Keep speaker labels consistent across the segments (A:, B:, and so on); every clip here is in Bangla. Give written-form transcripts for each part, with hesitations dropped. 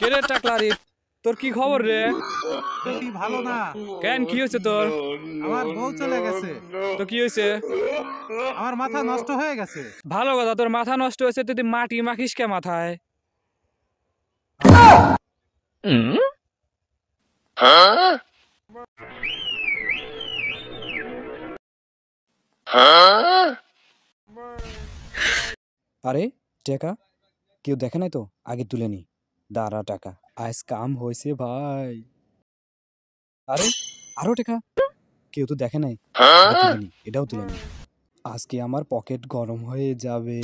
A: কে রে টাকলারি, তোর কি খবর রে?
B: তো কি ভালো না?
A: কেন, কি হয়েছে তোর?
B: আমার বউ চলে গেছে।
A: তো কি হয়েছে?
B: আমার মাথা নষ্ট হয়ে গেছে।
A: ভালো কথা, তোর মাথা নষ্ট হয়েছে, তুই মাটি মাখিস কে মাথায়? আরে টাকা কেউ দেখে নাই তো, আগে তুলে নি। দাঁড়া টাকা, আজ কাম হয়েছে ভাই। আরে আরো টাকা, কেউ তো দেখে নাই, আগে তুলে নি, এটাও তুলে নি। আজকে আমার পকেট গরম হয়ে যাবে।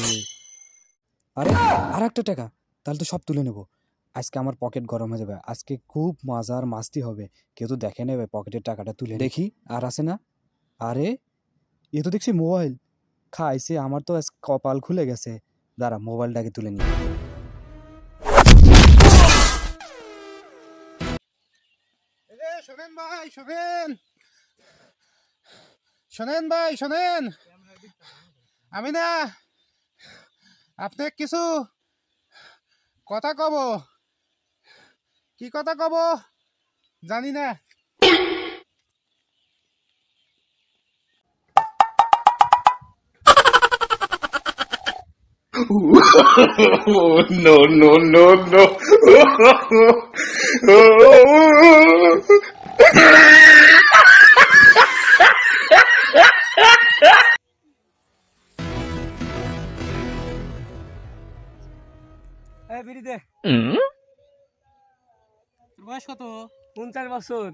A: আরে আর একটা টাকা, তাহলে তো সব তুলে নেবো। আজকে আমার পকেট গরম হয়ে যাবে, আজকে খুব মজার মাস্তি হবে। কেউ তো দেখে নেবে, পকেটের টাকাটা তুলে দেখি। আর আছে না? আরে এ তো দেখছি মোবাইল খাইছে, আমার তো আজ কপাল খুলে গেছে। দাঁড়া, মোবাইলটাকে তুলে নি।
B: শোনেন ভাই, শোনেন শোনেন ভাই, শোনেন। আমি না আপনি কিছু কথা কব। কি কথা কব জানি না।
C: Oh, no, no, no, no.
D: এই বিড়ি দে।
B: তোর বয়স কত?
D: 49 বছর।